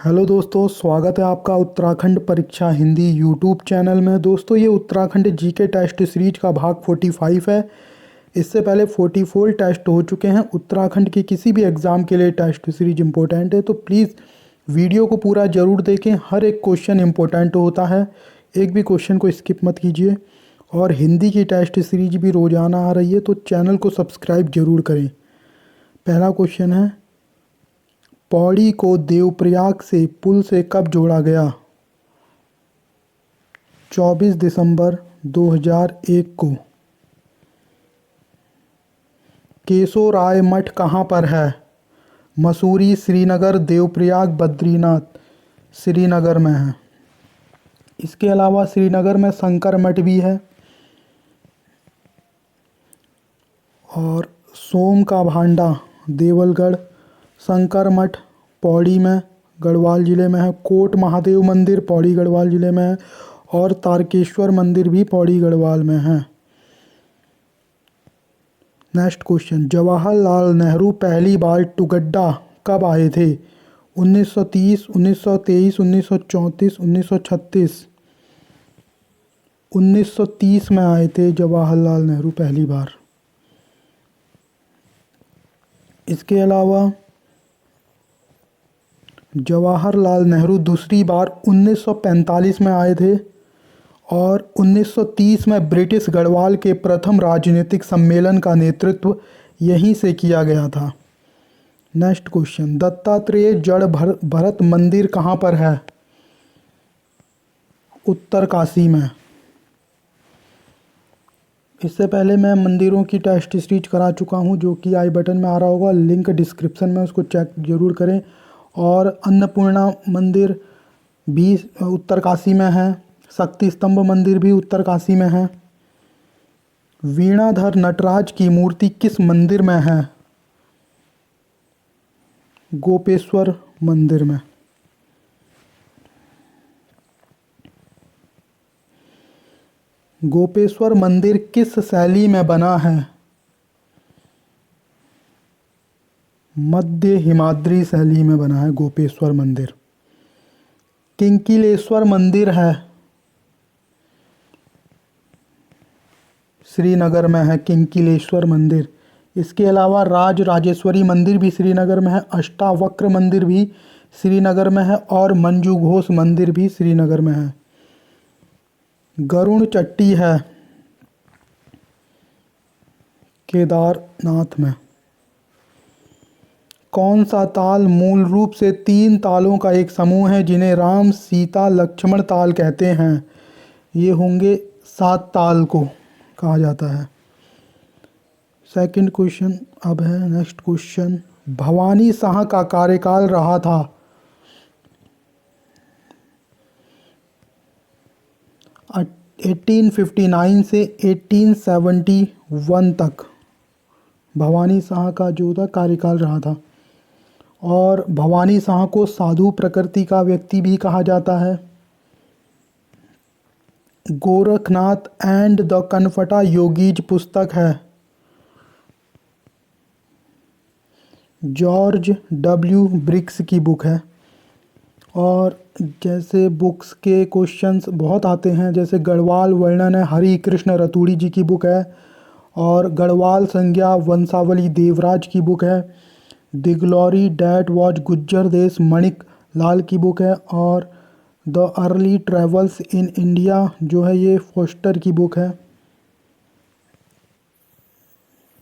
Hello दोस्तों, स्वागत है आपका उत्तराखंड परीक्षा हिंदी यूट्यूब चैनल में। दोस्तों, ये उत्तराखंड जीके टेस्ट सीरीज का भाग 45 है। इससे पहले 44 टेस्ट हो चुके हैं। उत्तराखंड की किसी भी एग्ज़ाम के लिए टेस्ट सीरीज इम्पोर्टेंट है, तो प्लीज़ वीडियो को पूरा ज़रूर देखें। हर एक क्वेश्चन इम्पोर्टेंट होता है, एक भी क्वेश्चन को स्किप मत कीजिए। और हिंदी की टेस्ट सीरीज भी रोज़ाना आ रही है, तो चैनल को सब्सक्राइब ज़रूर करें। पहला क्वेश्चन है, पौड़ी को देवप्रयाग से पुल से कब जोड़ा गया? 24 दिसंबर 2001 को। केशोराय मठ कहाँ पर है? मसूरी, श्रीनगर, देवप्रयाग, बद्रीनाथ। श्रीनगर में है। इसके अलावा श्रीनगर में शंकर मठ भी है। और सोम का भांडा देवलगढ़, शंकर मठ पौड़ी में गढ़वाल ज़िले में है। कोट महादेव मंदिर पौड़ी गढ़वाल ज़िले में है। और तारकेश्वर मंदिर भी पौड़ी गढ़वाल में है। नेक्स्ट क्वेश्चन, जवाहरलाल नेहरू पहली बार टुगड्डा कब आए थे? 1930, 1923, 1934, 1936। 1930 में आए थे जवाहरलाल नेहरू पहली बार। इसके अलावा जवाहरलाल नेहरू दूसरी बार 1945 में आए थे। और 1930 में ब्रिटिश गढ़वाल के प्रथम राजनीतिक सम्मेलन का नेतृत्व यहीं से किया गया था। नेक्स्ट क्वेश्चन, दत्तात्रेय जड़ भरत मंदिर कहाँ पर है? उत्तरकाशी में। इससे पहले मैं मंदिरों की टेस्ट सीरीज करा चुका हूँ, जो कि आई बटन में आ रहा होगा, लिंक डिस्क्रिप्शन में, उसको चेक ज़रूर करें। और अन्नपूर्णा मंदिर भी उत्तरकाशी में है। शक्ति स्तंभ मंदिर भी उत्तरकाशी में है। वीणाधर नटराज की मूर्ति किस मंदिर में है? गोपेश्वर मंदिर में। गोपेश्वर मंदिर किस शैली में बना है? मध्य हिमाद्री शैली में बना है गोपेश्वर मंदिर। किंकिलेश्वर मंदिर है, श्रीनगर में है किंकिलेश्वर मंदिर। इसके अलावा राज राजेश्वरी मंदिर भी श्रीनगर में है। अष्टावक्र मंदिर भी श्रीनगर में है। और मंजू घोष मंदिर भी श्रीनगर में है। गरुड़ चट्टी है केदारनाथ में। कौन सा ताल मूल रूप से 3 तालों का एक समूह है, जिन्हें राम सीता लक्ष्मण ताल कहते हैं? ये होंगे 7 ताल को कहा जाता है। सेकंड क्वेश्चन अब है, नेक्स्ट क्वेश्चन, भवानी शाह का कार्यकाल रहा था 1859 से 1871 तक। भवानी शाह का जो था कार्यकाल रहा था। और भवानी शाह को साधु प्रकृति का व्यक्ति भी कहा जाता है। गोरखनाथ एंड द कनफटा योगीज पुस्तक है जॉर्ज डब्ल्यू ब्रिक्स की बुक है। और जैसे बुक्स के क्वेश्चंस बहुत आते हैं, जैसे गढ़वाल वर्णन है हरि कृष्ण रतूड़ी जी की बुक है। और गढ़वाल संज्ञा वंशावली देवराज की बुक है। The glory that was Gujjar देश मणिक लाल की बुक है। और the early travels in India जो है ये फोस्टर की बुक है।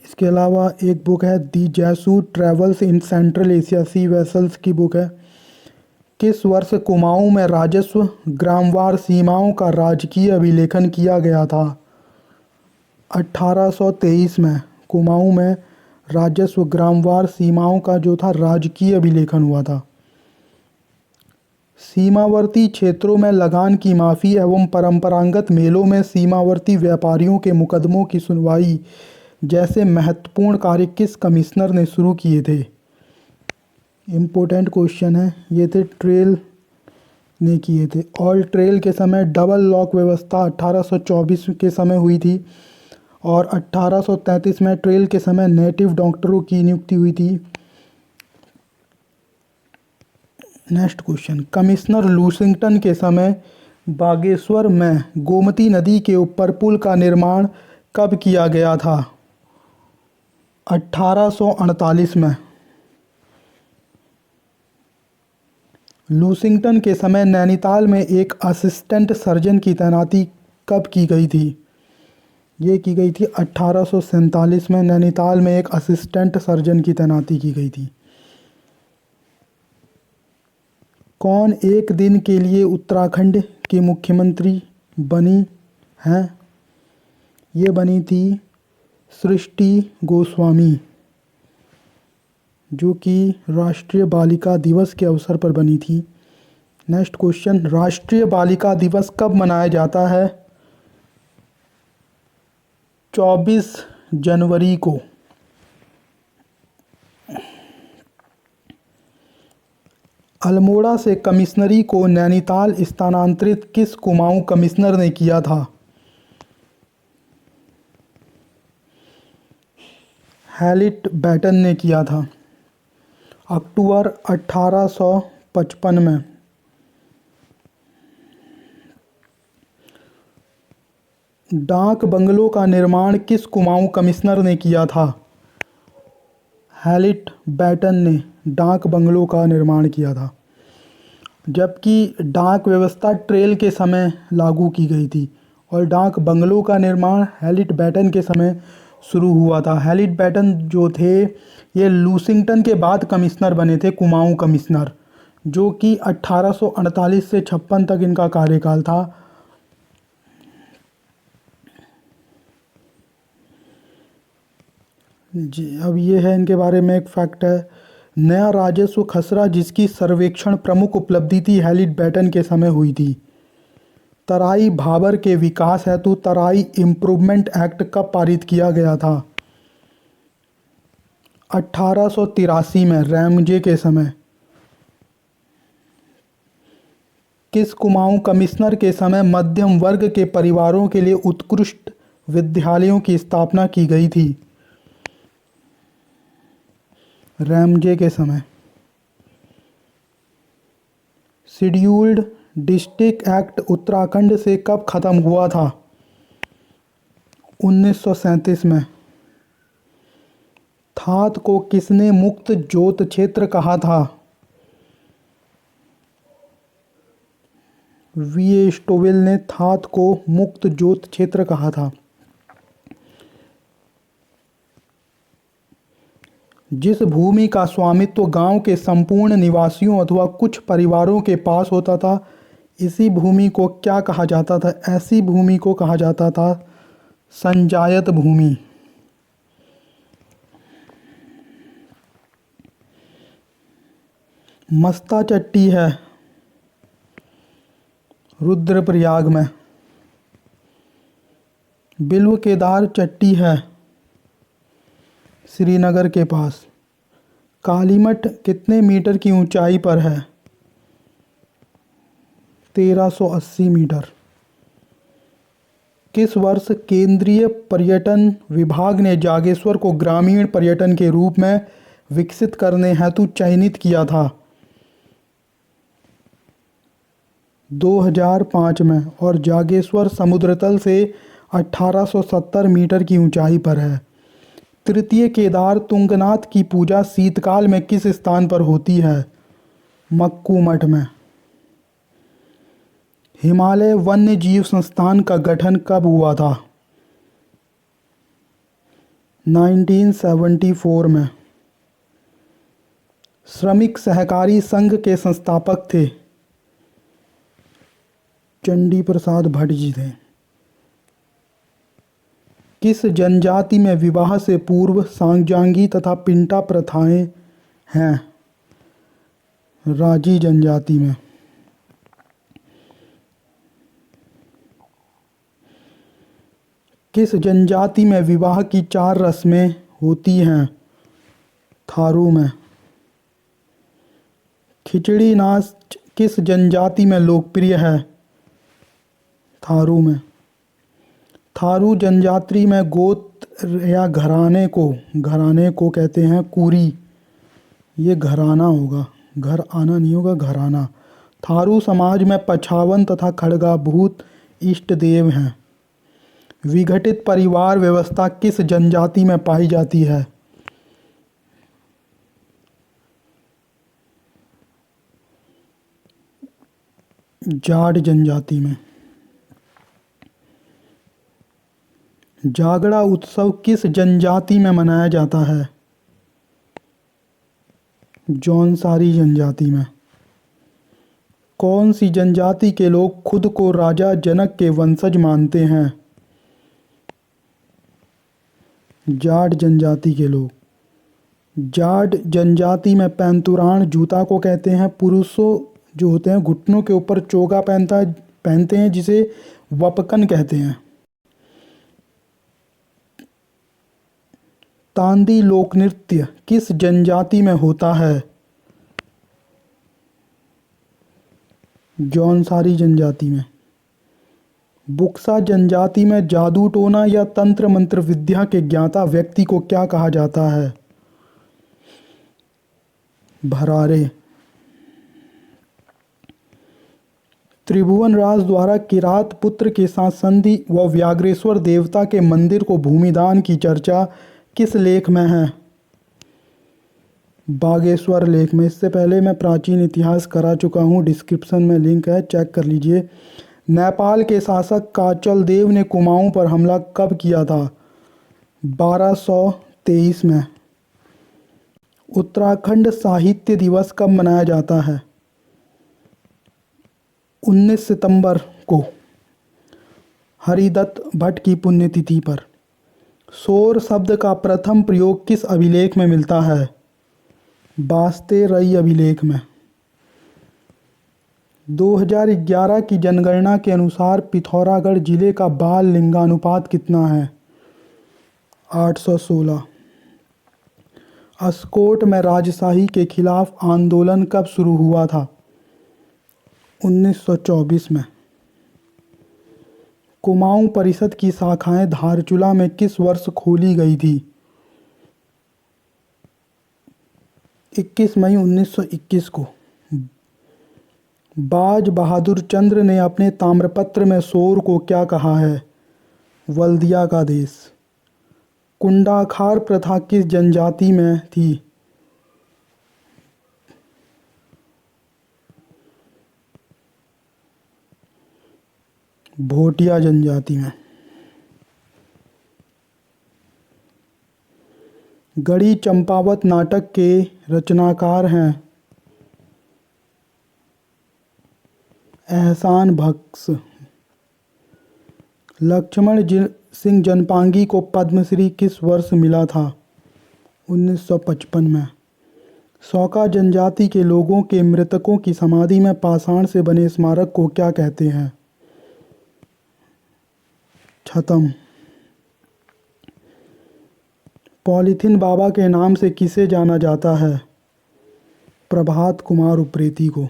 इसके अलावा एक बुक है the Jesuit travels in central Asia C Wessels की बुक है। किस वर्ष कुमाऊं में राजस्व ग्रामवार सीमाओं का राजकीय अभिलेखन किया गया था? 1823 में कुमाऊं में राजस्व ग्रामवार सीमाओं का जो था राजकीय अभिलेखन हुआ था। सीमावर्ती क्षेत्रों में लगान की माफ़ी एवं परंपरागत मेलों में सीमावर्ती व्यापारियों के मुकदमों की सुनवाई जैसे महत्वपूर्ण कार्य किस कमिश्नर ने शुरू किए थे? इम्पोर्टेंट क्वेश्चन है, ये थे ट्रेल ने किए थे। और ट्रेल के समय डबल लॉक व्यवस्था 1824 के समय हुई थी। और 1833 में ट्रेल के समय नेटिव डॉक्टरों की नियुक्ति हुई थी। नेक्स्ट क्वेश्चन, कमिश्नर लूसिंगटन के समय बागेश्वर में गोमती नदी के ऊपर पुल का निर्माण कब किया गया था? 1848 में। लूसिंगटन के समय नैनीताल में एक असिस्टेंट सर्जन की तैनाती कब की गई थी? ये की गई थी 1847 में। नैनीताल में एक असिस्टेंट सर्जन की तैनाती की गई थी। कौन एक दिन के लिए उत्तराखंड की मुख्यमंत्री बनी हैं? ये बनी थी सृष्टि गोस्वामी, जो कि राष्ट्रीय बालिका दिवस के अवसर पर बनी थी। नेक्स्ट क्वेश्चन, राष्ट्रीय बालिका दिवस कब मनाया जाता है? 24 जनवरी को। अल्मोड़ा से कमिश्नरी को नैनीताल स्थानांतरित किस कुमाऊं कमिश्नर ने किया था? हैलिट बैटन ने किया था, अक्टूबर 1855 में। डाक बंगलों का निर्माण किस कुमाऊं कमिश्नर ने किया था? हैलिट बैटन ने डाक बंगलों का निर्माण किया था, जबकि डाक व्यवस्था ट्रेल के समय लागू की गई थी और डाक बंगलों का निर्माण हैलिट बैटन के समय शुरू हुआ था। हैलिट बैटन जो थे ये लूसिंगटन के बाद कमिश्नर बने थे, कुमाऊं कमिश्नर, जो कि 1848 से 56 तक इनका कार्यकाल था। जी, अब ये है इनके बारे में एक फैक्ट है। नया राजस्व खसरा जिसकी सर्वेक्षण प्रमुख उपलब्धि थी हैलिट बैटन के समय हुई थी। तराई भाबर के विकास हेतु तराई इम्प्रूवमेंट एक्ट कब पारित किया गया था? 1883 में, रैमजे के समय। किस कुमाऊं कमिश्नर के समय मध्यम वर्ग के परिवारों के लिए उत्कृष्ट विद्यालयों की स्थापना की गई थी? रैमजे के समय। शेड्यूल्ड डिस्ट्रिक्ट एक्ट उत्तराखंड से कब खत्म हुआ था? 1937 में। थात को किसने मुक्त जोत क्षेत्र कहा था? वी स्टोवेल ने थात को मुक्त जोत क्षेत्र कहा था। जिस भूमि का स्वामित्व गांव के संपूर्ण निवासियों अथवा कुछ परिवारों के पास होता था, इसी भूमि को क्या कहा जाता था? ऐसी भूमि को कहा जाता था संजायत भूमि। मस्ता चट्टी है रुद्रप्रयाग में। बिल्व केदार चट्टी है श्रीनगर के पास। कालीमठ कितने मीटर की ऊंचाई पर है? 1380 मीटर। किस वर्ष केंद्रीय पर्यटन विभाग ने जागेश्वर को ग्रामीण पर्यटन के रूप में विकसित करने हेतु चयनित किया था? 2005 में, और जागेश्वर समुद्र तल से 1870 मीटर की ऊंचाई पर है। तृतीय केदार तुंगनाथ की पूजा शीतकाल में किस स्थान पर होती है? मक्कू मठ में। हिमालय वन्य जीव संस्थान का गठन कब हुआ था? 1974 में। श्रमिक सहकारी संघ के संस्थापक थे चंडी प्रसाद भट्ट जी थे। किस जनजाति में विवाह से पूर्व सांजांगी तथा पिंटा प्रथाएं हैं? राजी जनजाति में। किस जनजाति में विवाह की 4 रस्में होती हैं? थारू में। खिचड़ी नाच किस जनजाति में लोकप्रिय है? थारू में। थारू जनजाति में गोत्र या घराने को कहते हैं कुरी। ये घराना होगा। घर आना नहीं होगा, घराना। थारू समाज में पछावन तथा खड़गा भूत इष्ट देव हैं। विघटित परिवार व्यवस्था किस जनजाति में पाई जाती है? जाट जनजाति में। जागड़ा उत्सव किस जनजाति में मनाया जाता है? जौनसारी जनजाति में। कौन सी जनजाति के लोग खुद को राजा जनक के वंशज मानते हैं? जाट जनजाति के लोग। जाट जनजाति में पैंतुराण जूता को कहते हैं। पुरुषों जो होते हैं घुटनों के ऊपर चोगा पहनते हैं जिसे वपकन कहते हैं। तांदी लोक नृत्य किस जनजाति में होता है? जौनसारी जनजाति में। बुक्सा जनजाति में जादू टोना या तंत्र मंत्र विद्या के ज्ञाता व्यक्ति को क्या कहा जाता है? भरारे। त्रिभुवन राज द्वारा किरात पुत्र के साथ संधि व व्याघ्रेश्वर देवता के मंदिर को भूमिदान की चर्चा किस लेख में है? बागेश्वर लेख में। इससे पहले मैं प्राचीन इतिहास करा चुका हूँ, डिस्क्रिप्शन में लिंक है, चेक कर लीजिए। नेपाल के शासक काचल देव ने कुमाऊं पर हमला कब किया था? 1223 में। उत्तराखंड साहित्य दिवस कब मनाया जाता है? 19 सितंबर को, हरिदत्त भट्ट की पुण्यतिथि पर। शोर शब्द का प्रथम प्रयोग किस अभिलेख में मिलता है? बास्ते रई अभिलेख में। 2011 की जनगणना के अनुसार पिथौरागढ़ जिले का बाल लिंगानुपात कितना है? 816। अस्कोट में राजशाही के खिलाफ आंदोलन कब शुरू हुआ था? 1924 में। कुमाऊं परिषद की शाखाएं धारचूला में किस वर्ष खोली गई थी? 21 मई 1921 को। बाज बहादुर चंद्र ने अपने ताम्रपत्र में सोर को क्या कहा है? वल्दिया का देश। कुंडाखार प्रथा किस जनजाति में थी? भोटिया जनजाति में। गढ़ी चंपावत नाटक के रचनाकार हैं? एहसान बख्श। लक्ष्मण सिंह जनपांगी को पद्मश्री किस वर्ष मिला था? 1955 में। सौका जनजाति के लोगों के मृतकों की समाधि में पाषाण से बने स्मारक को क्या कहते हैं? छतम। पॉलीथिन बाबा के नाम से किसे जाना जाता है? प्रभात कुमार उप्रेती को।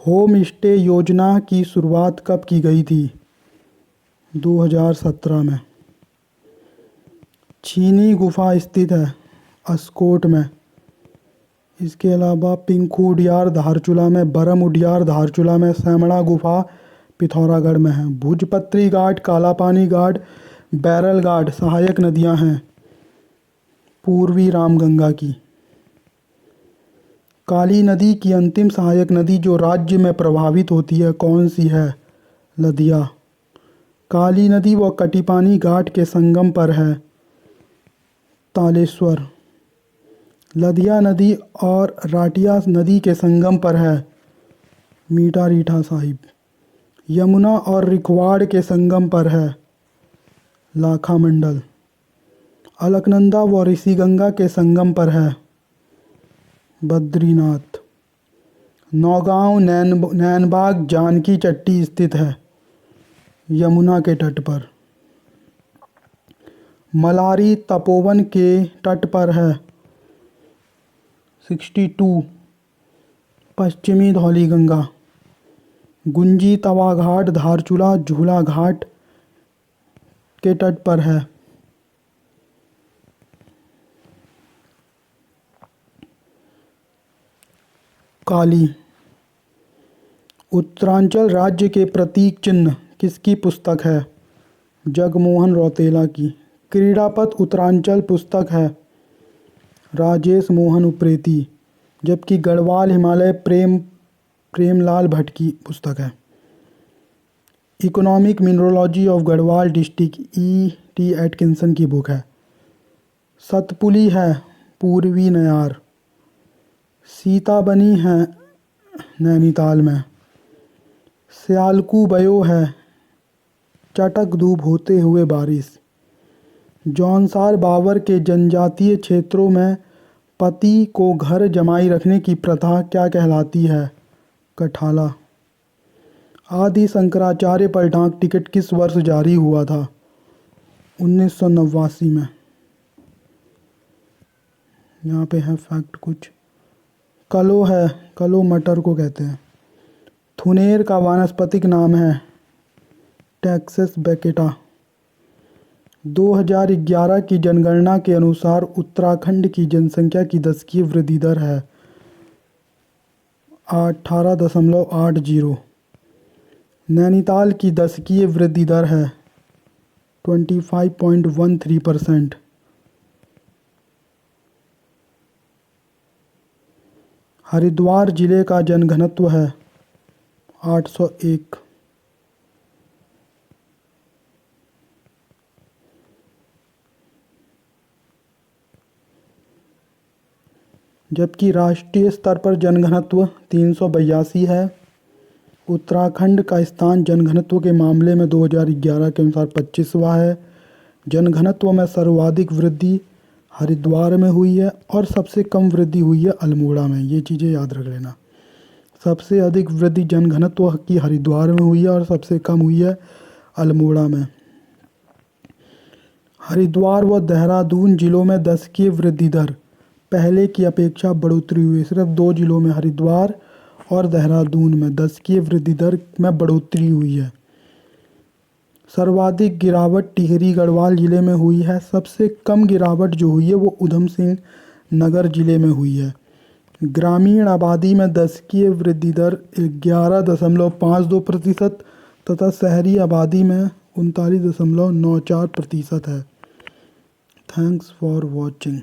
होम स्टे योजना की शुरुआत कब की गई थी? 2017 में। चीनी गुफा स्थित है अस्कोट में। इसके अलावा पिंकू उडियार धारचूला में, बरम उडियार धारचूला में, सैमड़ा गुफा पिथौरागढ़ में है। भुजपत्री घाट, कालापानी घाट, बैरल घाट सहायक नदियां हैं पूर्वी रामगंगा की। काली नदी की अंतिम सहायक नदी जो राज्य में प्रभावित होती है कौन सी है? लदिया। काली नदी व कटिपानी घाट के संगम पर है तालेश्वर। लदिया नदी और राटिया नदी के संगम पर है मीठा रीठा साहिब। यमुना और रिखवाड़ के संगम पर है लाखा मंडल। अलकनंदा व ऋषिगंगा के संगम पर है बद्रीनाथ। नौगांव नैनबाग जानकी चट्टी स्थित है यमुना के तट पर। मलारी तपोवन के तट पर है 62 पश्चिमी धौलीगंगा। गुंजी तवा घाट धारचूला झूला घाट के तट पर है। काली। उत्तरांचल राज्य के प्रतीक चिन्ह किसकी पुस्तक है? जगमोहन रौतेला की। क्रीड़ापथ उत्तरांचल पुस्तक है राजेश मोहन उप्रेती, जबकि गढ़वाल हिमालय प्रेमलाल भट्ट की पुस्तक है। Economic mineralogy of Garhwal district E.T. Atkinson की बुक है। सतपुली है पूर्वी नयार। सीता बनी है नैनीताल में। स्यालकू बयो है चटक धूप होते हुए बारिश। जौनसार बाबर के जनजातीय क्षेत्रों में पति को घर जमाई रखने की प्रथा क्या कहलाती है? कठाला। आदि शंकराचार्य पर डाक टिकट किस वर्ष जारी हुआ था? 1989 में। यहाँ पे है फैक्ट कुछ। कलो है, कलो मटर को कहते हैं। थुनेर का वानस्पतिक नाम है टैक्सस बेकेटा। 2011 की जनगणना के अनुसार उत्तराखंड की जनसंख्या की दशकीय वृद्धि दर है 18.80। नैनीताल की दशकीय वृद्धि दर है 25.13%। हरिद्वार जिले का जनघनत्व है 801। जबकि राष्ट्रीय स्तर पर जनघनत्व 382 है। उत्तराखंड का स्थान जनघनत्व के मामले में 2011 के अनुसार 25वां है। जनघनत्व में सर्वाधिक वृद्धि हरिद्वार में हुई है और सबसे कम वृद्धि हुई है अल्मोड़ा में। ये चीज़ें याद रख लेना। सबसे अधिक वृद्धि जनघनत्व की हरिद्वार में हुई है और सबसे कम हुई है अल्मोड़ा में। हरिद्वार व देहरादून जिलों में दशकीय वृद्धि दर पहले की अपेक्षा बढ़ोतरी हुई। सिर्फ 2 जिलों में हरिद्वार और देहरादून में दशकीय वृद्धि दर में बढ़ोतरी हुई है। सर्वाधिक गिरावट टिहरी गढ़वाल जिले में हुई है। सबसे कम गिरावट जो हुई है वो उधम सिंह नगर जिले में हुई है। ग्रामीण आबादी में दशकीय वृद्धि दर 11.52% तथा शहरी आबादी में 39.94% है। Thanks for watching.